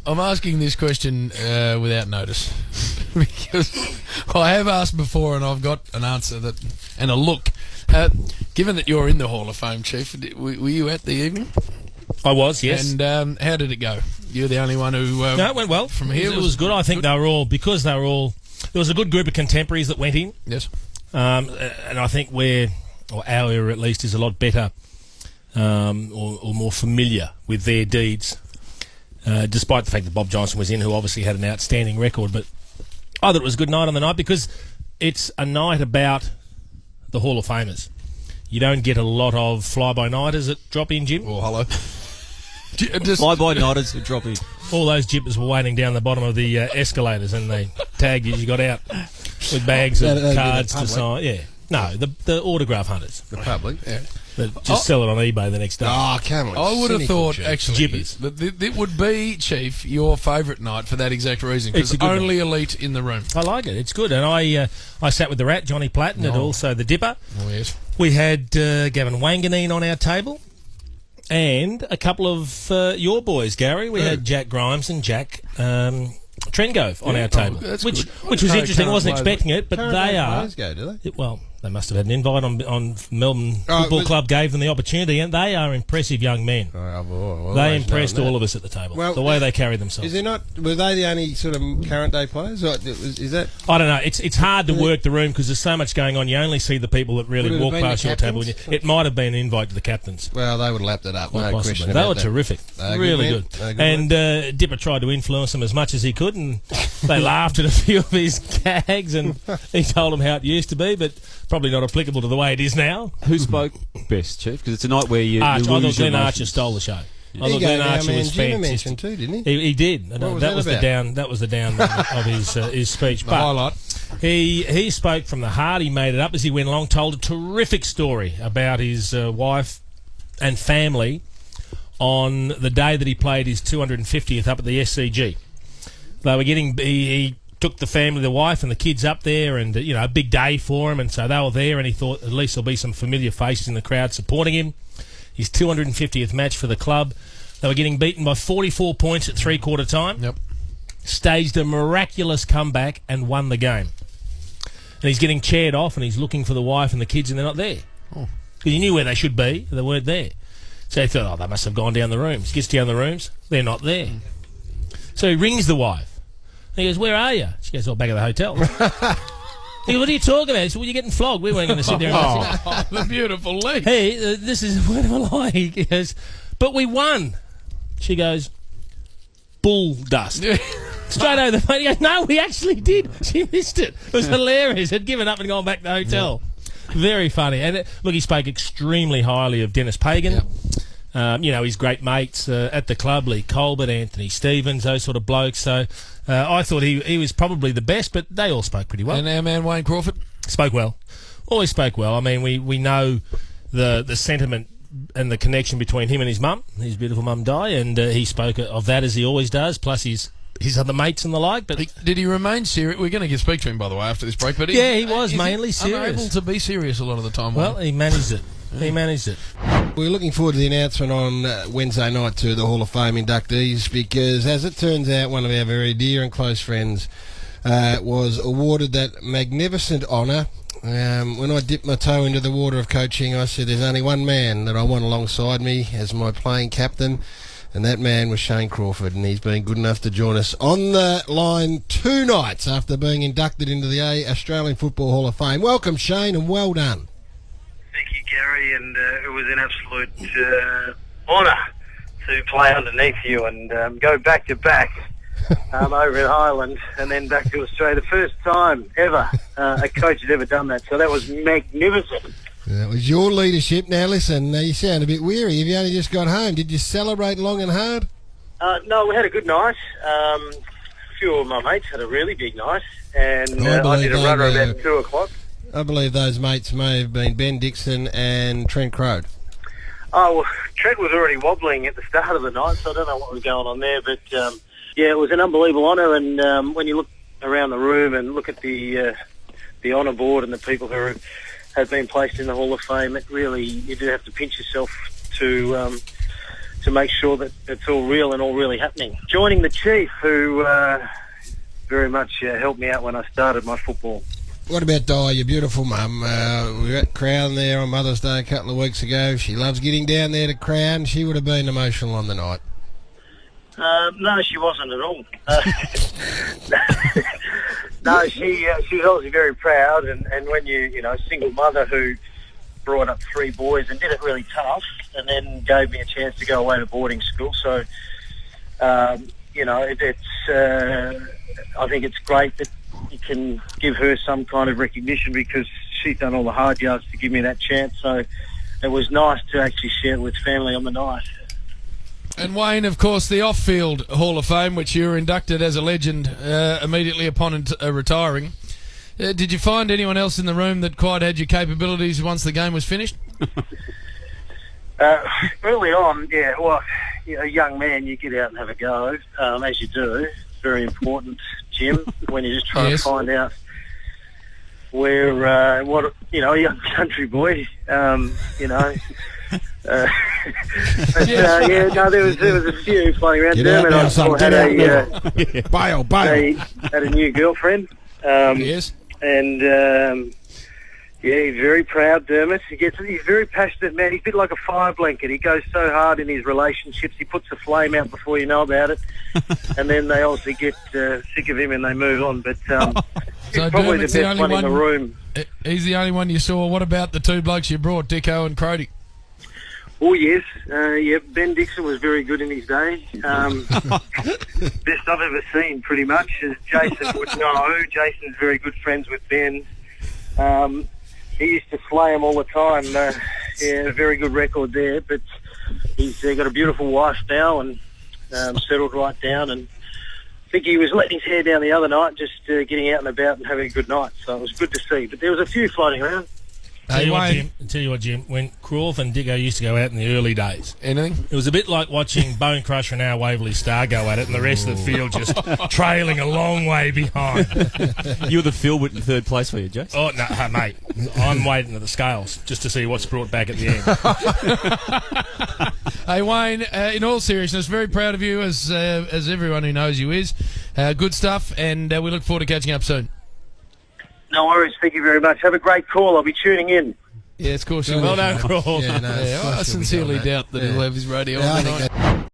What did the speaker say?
I'm asking this question without notice because I have asked before and I've got an answer and a look. Given that you're in the Hall of Fame, Chief, were you at the evening? I was, yes. And how did it go? You're the only one who... no, it went well. From here, it was good. I think they were all... Because they were all... There was a good group of contemporaries that went in. Yes. And I think our era at least, is a lot better or more familiar with their deeds, despite the fact that Bob Johnson was in, who obviously had an outstanding record. But I thought it was a good night on the night because it's a night about the Hall of Famers. You don't get a lot of fly-by-nighters at drop-in, Jim. Oh, hello. Fly-by-nighters at drop-in. All those jippers were waiting down the bottom of the escalators and they tagged you as you got out with bags of cards to sign. Yeah. No, the autograph hunters. The public, yeah. That just sell it on eBay the next day. Oh, come on. I would have thought, Chief. actually, Jippers. that it would be, Chief, your favourite night for that exact reason, It's because a good only elite in the room. I like it. It's good. And I sat with the Rat, Johnny Platten, and also the Dipper. Oh, yes. We had Gavin Wanganeen on our table and a couple of your boys, Garry. We had Jack Grimes and Jack Trengove on our table, which was interesting. I wasn't expecting it, but they are... Go, do they? Well, they must have had an invite on Melbourne Football Club gave them the opportunity, and they are impressive young men. They impressed all of us at the table, the way they carry themselves. Is there not? Were they the only sort of current day players? Or is that? I don't know. It's hard to work the room because there's so much going on. You only see the people that really walk past your table. It might have been an invite to the captains. Well, they would have lapped it up. No question. They were terrific, really good. And Dipper tried to influence them as much as he could, and they laughed at a few of his gags, and he told them how it used to be, but probably not applicable to the way it is now. Who spoke best, Chief? Because it's a night where you I thought lose your Glenn Archer emotions. stole the show. I thought He Glenn gave Archer our was man Jimmy fantastic. mention too, didn't he? He did. What was that was about? the down of his speech. The But highlight. he spoke from the heart. He made it up as he went along. Told a terrific story about his wife and family on the day that he played his 250th up at the SCG. They were getting... He took the family, the wife and the kids up there, and a big day for him, and so they were there, and he thought at least there'll be some familiar faces in the crowd supporting him. His 250th match for the club. They were getting beaten by 44 points at three-quarter time. Yep. Staged a miraculous comeback and won the game. And he's getting chaired off, and he's looking for the wife and the kids, and they're not there. Because he knew where they should be, they weren't there. So he thought, they must have gone down the rooms. Gets down the rooms, they're not there. So he rings the wife. He goes, "Where are you?" She goes, back at the hotel." He goes, "What are you talking about?" He said, "Well, you're getting flogged. We weren't going to sit there and The beautiful league. Hey, this is what am I like?" He goes, "But we won." She goes, "Bull dust." Straight over the phone. He goes, "No, we actually did." She missed it. It was hilarious. Had given up and gone back to the hotel. Very funny. And look, he spoke extremely highly of Dennis Pagan. Yep. His great mates at the club, Lee Colbert, Anthony Stevens, those sort of blokes. So I thought he was probably the best, but they all spoke pretty well. And our man Wayne Crawford? Spoke well. Always spoke well. I mean, we know the sentiment and the connection between him and his mum, his beautiful mum Di, and he spoke of that as he always does, plus his other mates and the like. But Did he remain serious? We're going to speak to him, by the way, after this break. But he was mainly serious. Unable to be serious a lot of the time. Well, he managed it. He managed it. We're looking forward to the announcement on Wednesday night to the Hall of Fame inductees because, as it turns out, one of our very dear and close friends was awarded that magnificent honour. When I dipped my toe into the water of coaching, I said there's only one man that I want alongside me as my playing captain, and that man was Shane Crawford, and he's been good enough to join us on the line 2 nights after being inducted into the Australian Football Hall of Fame. Welcome, Shane, and well done. Thank you, Garry, and it was an absolute honour to play underneath you and go back to back over in Ireland and then back to Australia. The first time ever a coach had ever done that, so that was magnificent. That was your leadership. Now listen, you sound a bit weary. Have you only just got home? Did you celebrate long and hard? No, we had a good night. A few of my mates had a really big night, and I did a runner about 2 o'clock. I believe those mates may have been Ben Dixon and Trent Crode. Oh, well, Trent was already wobbling at the start of the night, so I don't know what was going on there. But, it was an unbelievable honour. And when you look around the room and look at the honour board and the people who have been placed in the Hall of Fame, it really, you do have to pinch yourself to to make sure that it's all real and all really happening. Joining the chief, who very much helped me out when I started my football. What about Di, your beautiful mum? We were at Crown there on Mother's Day a couple of weeks ago. She loves getting down there to Crown. She would have been emotional on the night. No, she wasn't at all. No, she was obviously very proud, and when a single mother who brought up 3 boys and did it really tough, and then gave me a chance to go away to boarding school. So, I think it's great that you can give her some kind of recognition, because she's done all the hard yards to give me that chance. So it was nice to actually share it with family on the night. And Wayne, of course, the off-field Hall of Fame, which you were inducted as a legend immediately upon retiring. Did you find anyone else in the room that quite had your capabilities once the game was finished? Early on, yeah. Well, a young man, you get out and have a go, as you do. It's very important, Jim, when you're just trying to find out where, a young country boy, there was a few flying around. Dermot, I saw, had a new girlfriend. Yes. And he's very proud, Dermot. He's very passionate man. He's a bit like a fire blanket. He goes so hard in his relationships. He puts the flame out before you know about it, and then they obviously get sick of him and they move on. But so he's probably Dermot's the best one in the room. He's the only one you saw. What about the 2 blokes you brought, Dicko and Crody? Oh, yes. Ben Dixon was very good in his day. Best I've ever seen, pretty much, as Jason would know. Jason's very good friends with Ben. He used to slay him all the time. A very good record there, but he's got a beautiful wife now and settled right down. And I think he was letting his hair down the other night, just getting out and about and having a good night. So it was good to see. But there was a few floating around. Tell you what, Jim, when Crawf and Dicko used to go out in the early days, anything? It was a bit like watching Bone Crusher and our Waverley Star go at it, and the rest of the field just trailing a long way behind. You were the Philbert in 3rd place, were you, Jace? Oh, no, mate. I'm waiting at the scales just to see what's brought back at the end. Hey, Wayne, in all seriousness, very proud of you, as everyone who knows you is. Good stuff, and we look forward to catching up soon. No worries. Thank you very much. Have a great call. I'll be tuning in. Yes, of course you will. Well done, Crawf. I sincerely doubt that he'll have his radio on tonight.